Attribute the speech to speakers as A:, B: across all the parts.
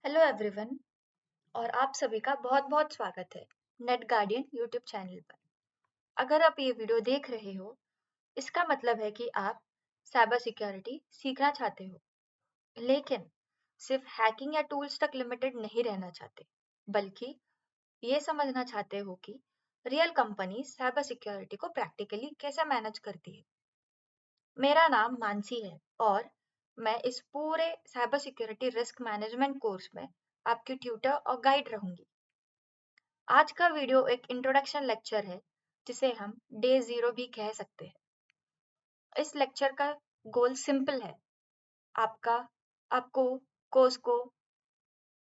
A: Hello everyone. और आप सभी का बहुत बहुत स्वागत है नेट गार्डियन यूट्यूब चैनल पर। अगर आप ये वीडियो देख रहे हो, इसका मतलब है कि आप साइबर सिक्योरिटी सीखना चाहते हो, लेकिन सिर्फ हैकिंग या टूल्स तक लिमिटेड नहीं रहना चाहते, बल्कि ये समझना चाहते हो कि रियल कंपनी साइबर सिक्योरिटी को प्रैक्टिकली कैसे मैनेज करती है। मेरा नाम मानसी है और मैं इस पूरे cyber security risk management course में आपकी ट्यूटर और गाइड रहूंगी। आज का वीडियो एक इंट्रोडक्शन लेक्चर है, जिसे हम डे जीरो भी कह सकते हैं। इस लेक्चर का गोल सिंपल है, आपका आपको कोर्स को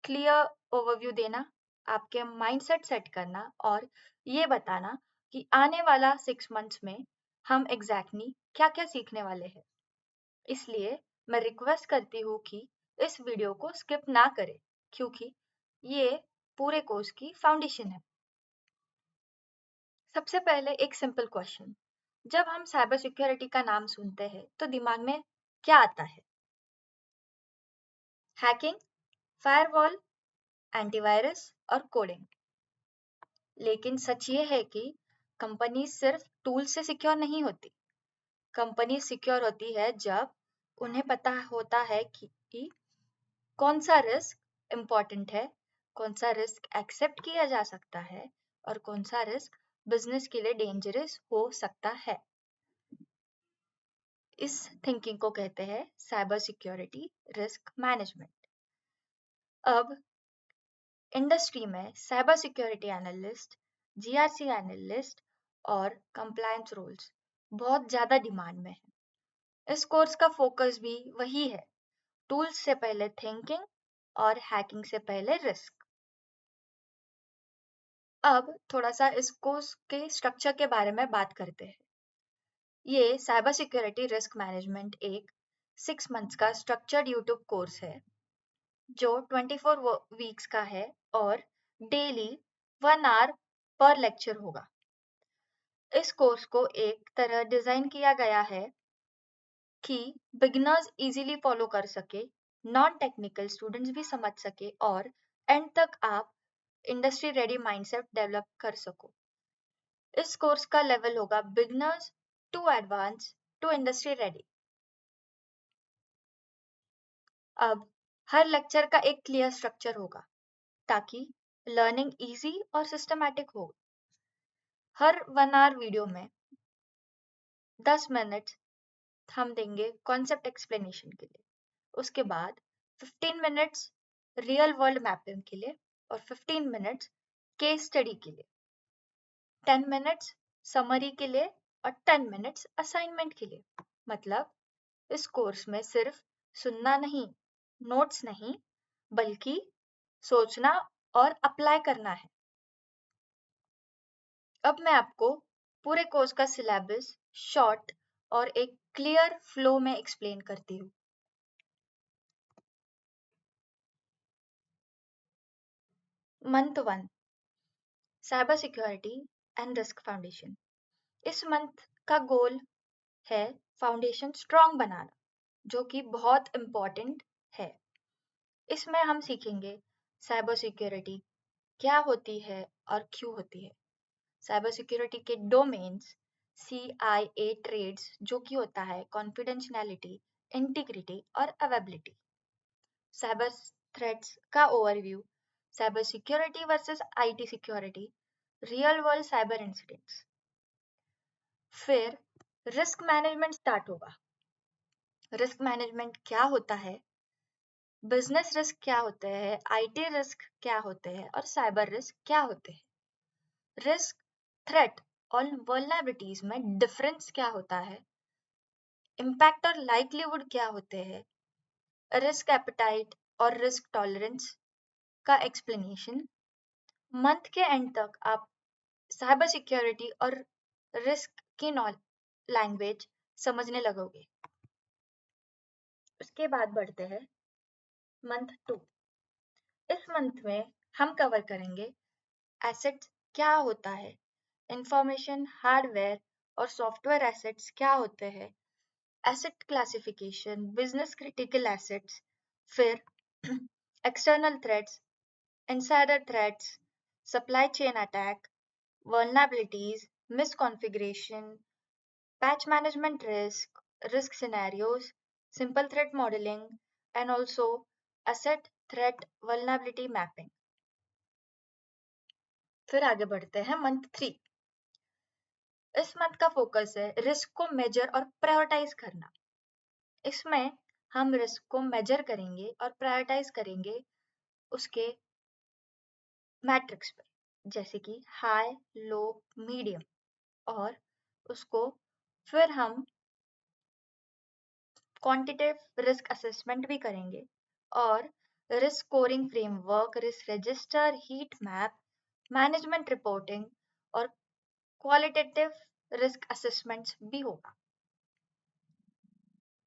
A: क्लियर ओवरव्यू देना, आपके माइंडसेट सेट करना और ये बताना कि आने वाला 6 मंथ्स में हम एग्जैक्टली क्या क्या सीखने वाले हैं। इसलिए मैं रिक्वेस्ट करती हूँ कि इस वीडियो को स्किप ना करें, क्योंकि ये पूरे कोर्स की फाउंडेशन है। सबसे पहले एक सिंपल क्वेश्चन, जब हम साइबर सिक्योरिटी का नाम सुनते हैं तो दिमाग में क्या आता है? हैकिंग, फायरवॉल, एंटीवायरस और कोडिंग। लेकिन सच ये है कि कंपनी सिर्फ टूल से सिक्योर नहीं होती। कंपनी सिक्योर होती है जब उन्हें पता होता है कि कौन सा रिस्क इम्पोर्टेंट है, कौन सा रिस्क एक्सेप्ट किया जा सकता है और कौन सा रिस्क बिजनेस के लिए डेंजरस हो सकता है। इस थिंकिंग को कहते हैं साइबर सिक्योरिटी रिस्क मैनेजमेंट। अब इंडस्ट्री में cyber security analyst, GRC analyst और कंप्लायंस रोल्स बहुत ज्यादा डिमांड में है। इस कोर्स का फोकस भी वही है, टूल्स से पहले थिंकिंग और हैकिंग से पहले रिस्क। अब थोड़ा सा इस कोर्स के स्ट्रक्चर के बारे में बात करते हैं। ये साइबर सिक्योरिटी रिस्क मैनेजमेंट एक 6 मंथ्स का स्ट्रक्चर्ड यूट्यूब कोर्स है, जो 24 वीक्स का है और डेली 1 आवर पर लेक्चर होगा। इस कोर्स को एक तरह डिजाइन किया गया है कि बिगिनर्स इजीली फॉलो कर सके, नॉन टेक्निकल स्टूडेंट्स भी समझ सके और एंड तक आप इंडस्ट्री रेडी माइंडसेट डेवलप कर सको। इस कोर्स का लेवल होगा beginners to advance to industry ready. अब हर लेक्चर का एक क्लियर स्ट्रक्चर होगा ताकि लर्निंग इजी और सिस्टमैटिक हो। हर 1 आवर वीडियो में 10 मिनट हम देंगे कॉन्सेप्ट एक्सप्लेनेशन के लिए, उसके बाद 15 मिनट्स रियल वर्ल्ड मैपिंग के लिए और 15 मिनट्स केस स्टडी के लिए, 10 मिनट्स समरी के लिए और 10 मिनट्स असाइनमेंट के लिए। मतलब इस कोर्स में सिर्फ सुनना नहीं, नोट्स नहीं, बल्कि सोचना और अप्लाई करना है। अब मैं आपको पूरे कोर्स का सिलेबस शॉर्ट और एक क्लियर फ्लो में एक्सप्लेन करती हूँ। Month 1, cyber security and risk foundation. इस मंथ का गोल है फाउंडेशन स्ट्रॉन्ग बनाना, जो कि बहुत इम्पोर्टेंट है। इसमें हम सीखेंगे साइबर सिक्योरिटी क्या होती है और क्यों होती है, साइबर सिक्योरिटी के डोमेन्स, CIA ट्रेड्स जो कि होता है कॉन्फिडेंशियलिटी, इंटीग्रिटी और अवेबिलिटी, साइबर थ्रेट्स का overview, cyber security versus IT security, real world cyber incidents. फिर रिस्क मैनेजमेंट स्टार्ट होगा। रिस्क मैनेजमेंट क्या होता है, बिजनेस रिस्क क्या होते हैं, IT रिस्क क्या होते हैं और साइबर रिस्क क्या होते हैं। रिस्क, थ्रेट और वल्नरेबिलिटीज में डिफरेंस क्या होता है, इम्पैक्ट और लाइवलीहुड क्या होते हैं, रिस्क एपेटाइट और रिस्क टॉलरेंस का एक्सप्लेनेशन। मंथ के एंड तक आप साइबर सिक्योरिटी और रिस्क की लैंग्वेज समझने लगोगे। उसके बाद बढ़ते हैं मंथ 2। इस मंथ में हम कवर करेंगे एसेट्स क्या होता है, इंफॉर्मेशन, हार्डवेयर और सॉफ्टवेयर एसेट्स क्या होते हैं, asset classification, business critical assets. फिर external threats, insider threats, supply chain attack, vulnerabilities, misconfiguration, patch management risk scenarios, simple threat modeling, and also asset threat vulnerability mapping. फिर आगे बढ़ते हैं month 3। इस मंथ का फोकस है रिस्क को major और प्रायोरिटाइज करना। इसमें हम रिस्क को मेजर करेंगे और प्रायोरिटाइज करेंगे उसके मैट्रिक्स पर, जैसे कि हाई, लो, मीडियम, और उसको फिर हम क्वांटिटेटिव रिस्क असेसमेंट भी करेंगे और risk scoring framework, risk register, heat map, management reporting और क्वालिटेटिव रिस्क असेसमेंट्स भी होगा।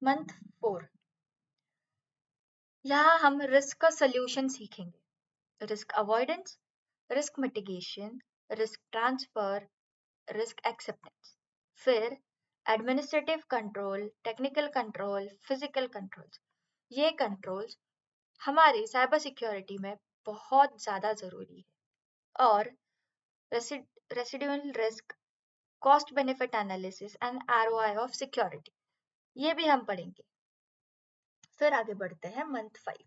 A: मंथ 4, यहाँ हम रिस्क का सोल्यूशन सीखेंगे। Risk avoidance, risk mitigation, risk transfer, risk acceptance. फिर administrative control, technical control, physical controls. ये कंट्रोल्स हमारी साइबर सिक्योरिटी में बहुत ज़्यादा ज़रूरी है। और residual risk, cost benefit analysis and ROI of security, ये भी हम पढ़ेंगे। फिर आगे बढ़ते हैं मंथ 5।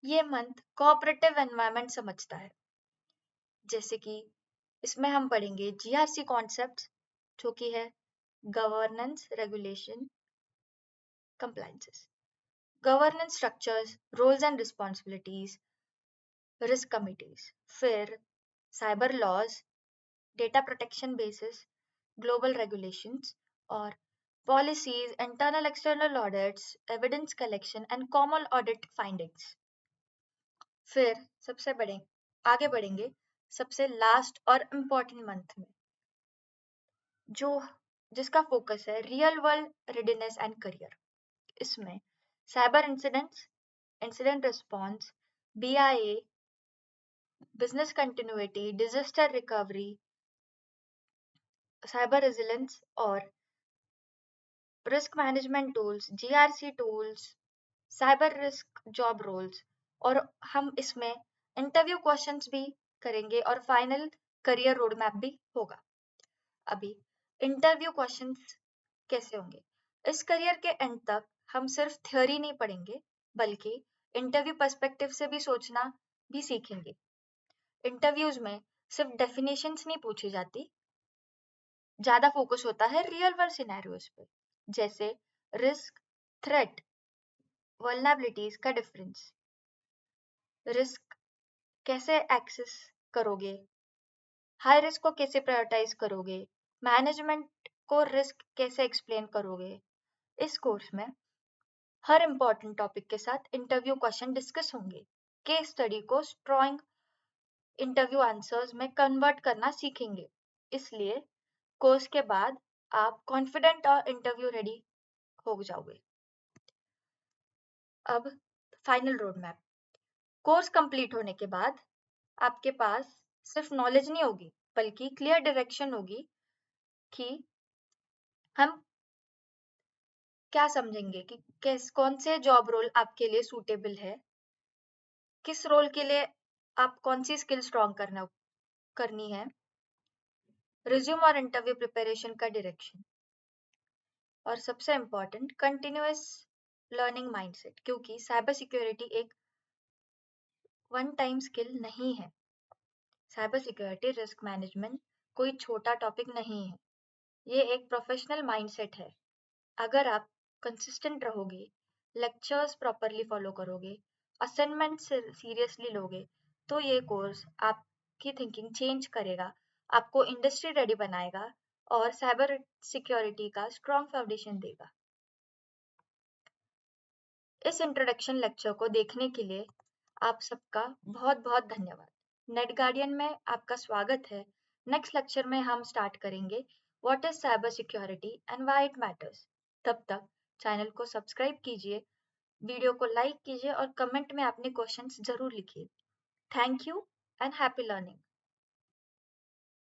A: ये मंथ कोऑपरेटिव एनवायरनमेंट समझता है, जैसे कि इसमें हम पढ़ेंगे जीआरसी कॉन्सेप्ट्स, जो कि है governance, regulation, compliances, governance structures, roles and responsibilities, risk committees, फिर cyber laws, data protection basis, global regulations और policies, internal external audits, evidence collection and common audit findings। फिर आगे बढ़ेंगे सबसे लास्ट और इम्पोर्टेंट मंथ में, जो जिसका फोकस है real world readiness and career. इसमें cyber incidents, incident response, BIA, business continuity, disaster recovery, cyber resilience और risk management tools, GRC tools, cyber risk job roles, और हम इसमें इंटरव्यू क्वेश्चंस भी करेंगे और फाइनल करियर रोड मैप भी होगा। अभी इंटरव्यू क्वेश्चंस कैसे होंगे? इस करियर के एंड तक हम सिर्फ थ्योरी नहीं पढ़ेंगे, बल्कि इंटरव्यू पर्सपेक्टिव से भी सोचना भी सीखेंगे। इंटरव्यूज में सिर्फ डेफिनेशंस नहीं पूछी जाती, ज्यादा फोकस होता है रियल वर्ल्ड सिनेरियोज पे, जैसे रिस्क, थ्रेट, वल्नरेबिलिटीज का डिफरेंस, रिस्क कैसे एक्सेस करोगे, हाई रिस्क को कैसे प्रायोरिटाइज करोगे, मैनेजमेंट को रिस्क कैसे एक्सप्लेन करोगे। इस कोर्स में हर इम्पोर्टेंट टॉपिक के साथ इंटरव्यू क्वेश्चन डिस्कस होंगे। केस स्टडी को स्ट्रॉन्ग इंटरव्यू आंसर्स में कन्वर्ट करना सीखेंगे। इसलिए कोर्स के बाद आप कॉन्फिडेंट और इंटरव्यू रेडी हो जाओगे। अब final road map. Course complete होने के बाद आपके पास सिर्फ नॉलेज नहीं होगी, बल्कि क्लियर डायरेक्शन होगी कि हम क्या समझेंगे कि कौन से जॉब रोल आपके लिए सूटेबल है, किस रोल के लिए आप कौन सी स्किल स्ट्रॉन्ग करनी है, रिज्यूम और इंटरव्यू प्रिपरेशन का डायरेक्शन, और सबसे इम्पोर्टेंट कंटिन्यूअस लर्निंग माइंडसेट, क्योंकि साइबर सिक्योरिटी एक वन टाइम स्किल नहीं है। साइबर सिक्योरिटी रिस्क मैनेजमेंट कोई छोटा टॉपिक नहीं है, ये एक प्रोफेशनल माइंडसेट है। अगर आप कंसिस्टेंट रहोगे, लेक्चर्स प्रॉपरली फॉलो करोगे, असाइनमेंट सीरियसली लोगे, तो ये कोर्स आपकी थिंकिंग चेंज करेगा, आपको इंडस्ट्री रेडी बनाएगा और साइबर सिक्योरिटी का स्ट्रॉन्ग फाउंडेशन देगा। इस इंट्रोडक्शन लेक्चर को देखने के लिए आप सबका बहुत बहुत धन्यवाद। नेट गार्डियन में आपका स्वागत है। नेक्स्ट लेक्चर में हम स्टार्ट करेंगे what is cyber security and why it matters. तब तक चैनल को सब्सक्राइब कीजिए, वीडियो को लाइक कीजिए और कमेंट में अपने क्वेश्चंस जरूर लिखिए। Thank you and happy learning.